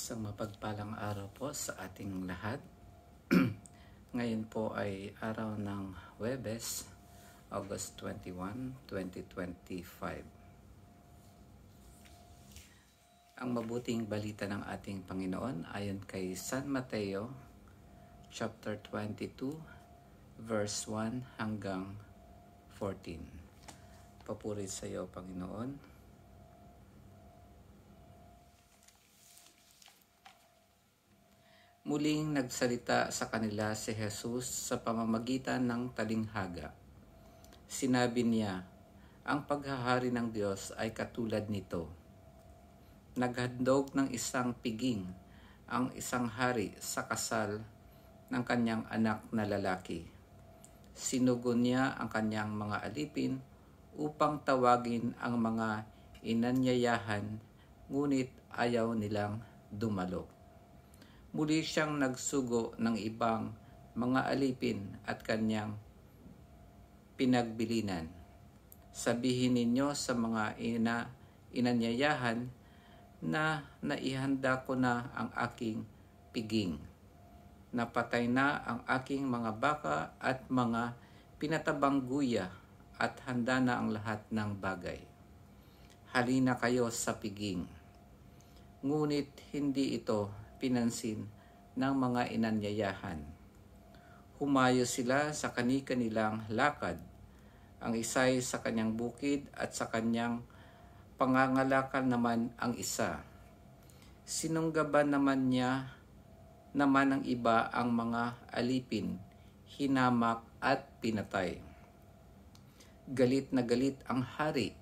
Isang mapagpalang araw po sa ating lahat. Ngayon po ay araw ng Huwebes, August 21, 2025. Ang mabuting balita ng ating Panginoon ayon kay San Mateo, chapter 22, verse 1 hanggang 14. Papuri sa iyo, Panginoon. Muling nagsalita sa kanila si Jesus sa pamamagitan ng talinghaga. Sinabi niya, ang paghahari ng Diyos ay katulad nito. Naghandog ng isang piging ang isang hari sa kasal ng kanyang anak na lalaki. Sinugo niya ang kanyang mga alipin upang tawagin ang mga inanyayahan, ngunit ayaw nilang dumalo. Muli siyang nagsugo ng ibang mga alipin at kanyang pinagbilinan. Sabihin ninyo sa mga inanyayahan na naihanda ko na ang aking piging. Napatay na ang aking mga baka at mga pinatabang guya at handa na ang lahat ng bagay. Halina kayo sa piging. Ngunit hindi ito pinansin ng mga inanyayahan. Humayo sila sa kani-kanilang lakad, ang isa'y sa kanyang bukid at sa kanyang pangangalakal naman ang isa. Sinunggaban naman niya naman ang iba ang mga alipin, hinamak at pinatay. Galit na galit ang hari.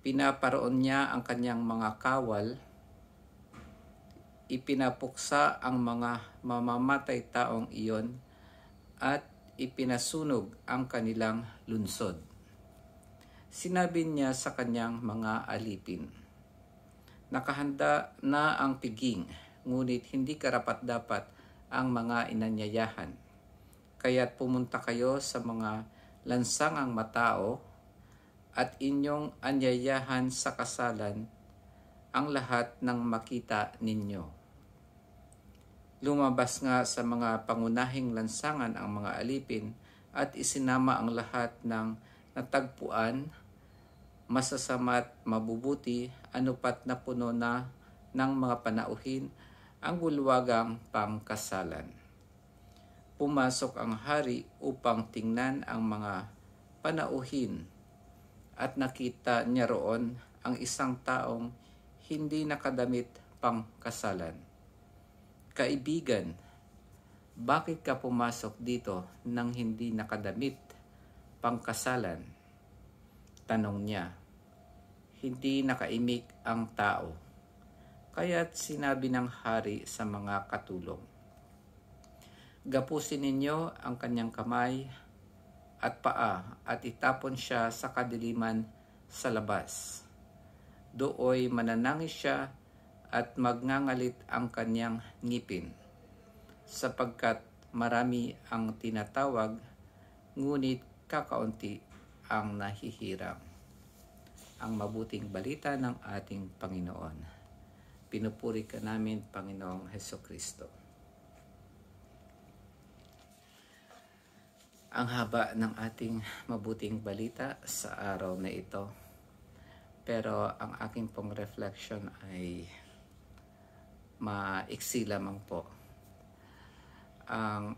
Pinaparoon niya ang kanyang mga kawal, ipinapuksa ang mga mamamatay taong iyon at ipinasunog ang kanilang lunsod. Sinabi niya sa kanyang mga alipin, nakahanda na ang piging, ngunit hindi karapat-dapat ang mga inanyayahan. Kaya't pumunta kayo sa mga lansangang matao at inyong anyayahan sa kasalan ang lahat ng makita ninyo. Lumabas nga sa mga pangunahing lansangan ang mga alipin at isinama ang lahat ng natagpuan, masasama't mabubuti, anupat na puno na ng mga panauhin ang bulwagang pangkasalan. Pumasok ang hari upang tingnan ang mga panauhin at nakita niya roon ang isang taong hindi nakadamit pangkasalan. Kaibigan, bakit ka pumasok dito nang hindi nakadamit pangkasalan? Tanong niya. Hindi nakaimik ang tao. Kaya't sinabi ng hari sa mga katulong, gapusin ninyo ang kanyang kamay at paa at itapon siya sa kadiliman sa labas. Dooy mananangis siya at magngangalit ang kanyang ngipin, sapagkat marami ang tinatawag, ngunit kakaunti ang nahihiram. Ang mabuting balita ng ating Panginoon. Pinupuri ka namin, Panginoong Hesukristo. Ang haba ng ating mabuting balita sa araw na ito. Pero ang aking pong reflection ay maiksi lamang po. Ang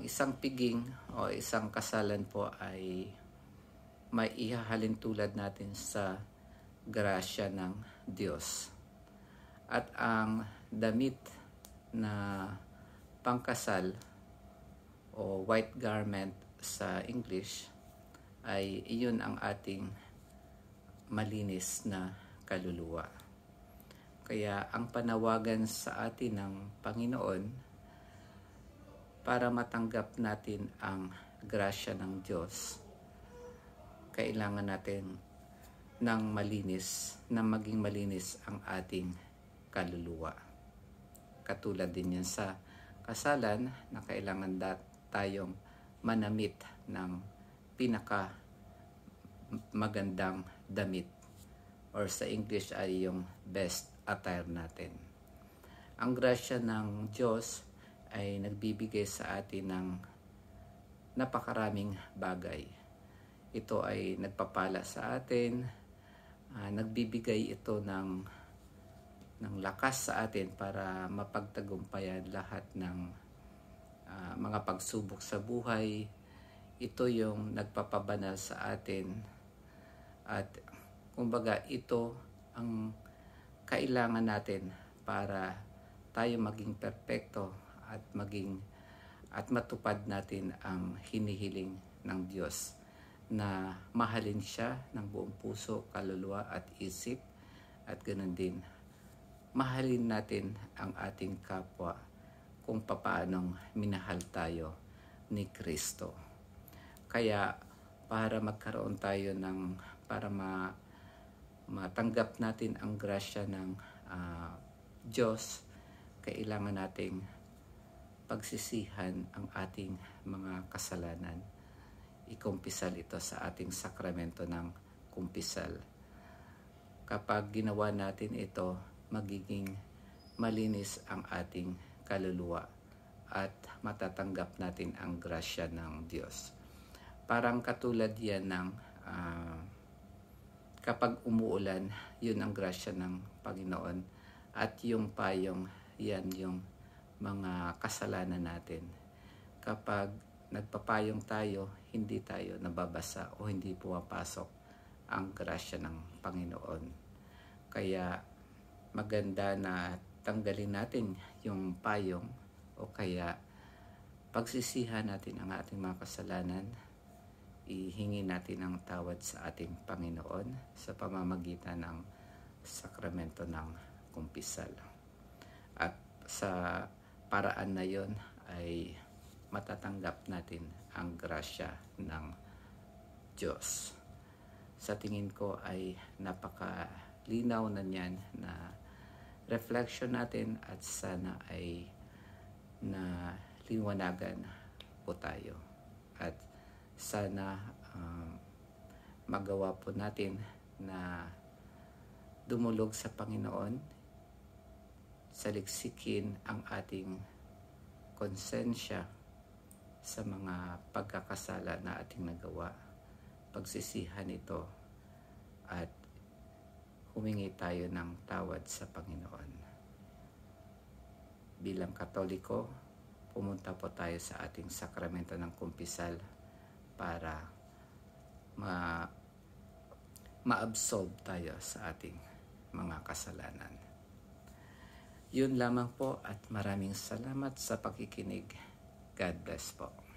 isang piging o isang kasalan po ay may ihahalin tulad natin sa grasya ng Diyos. At ang damit na pangkasal o white garment sa English ay iyon ang ating malinis na kaluluwa. Kaya ang panawagan sa atin ng Panginoon para matanggap natin ang grasya ng Diyos, kailangan natin ng malinis, na maging malinis ang ating kaluluwa. Katulad din yan sa kasalan na kailangan tayong manamit ng pinaka magandang damit, or sa English ay yung best attire natin. Ang grasya ng Diyos ay nagbibigay sa atin ng napakaraming bagay. Ito ay nagpapala sa atin, nagbibigay ito ng lakas sa atin para mapagtagumpayan lahat ng mga pagsubok sa buhay. Ito yung nagpapabanal sa atin at kumbaga ito ang kailangan natin para tayo maging perpekto at matupad natin ang hinihiling ng Diyos na mahalin siya ng buong puso, kaluluwa at isip, at ganoon din mahalin natin ang ating kapwa kung papaanong minahal tayo ni Kristo. Kaya para magkaroon tayo para matanggap natin ang grasya ng Diyos, kailangan nating pagsisihan ang ating mga kasalanan. Ikumpisal ito sa ating sakramento ng kumpisal. Kapag ginawa natin ito, magiging malinis ang ating kaluluwa at matatanggap natin ang grasya ng Diyos. Parang katulad yan ng kapag umuulan, yun ang grasya ng Panginoon, at yung payong, yan yung mga kasalanan natin. Kapag nagpapayong tayo, hindi tayo nababasa o hindi pumapasok ang grasya ng Panginoon. Kaya maganda na tanggalin natin yung payong o kaya pagsisihan natin ang ating mga kasalanan, ihingi natin ang tawad sa ating Panginoon sa pamamagitan ng sakramento ng kumpisal. At sa paraan na yon ay matatanggap natin ang grasya ng Diyos. Sa tingin ko ay napakalinaw na niyan na reflection natin at sana ay na liwanagan po tayo. At sana magawa po natin na dumulog sa Panginoon, saliksikin ang ating konsensya sa mga pagkakasala na ating nagawa, pagsisihan ito at humingi tayo ng tawad sa Panginoon. Bilang Katoliko, pumunta po tayo sa ating sakramento ng kumpisal para ma-absolve tayo sa ating mga kasalanan. Yun lamang po at maraming salamat sa pakikinig. God bless po.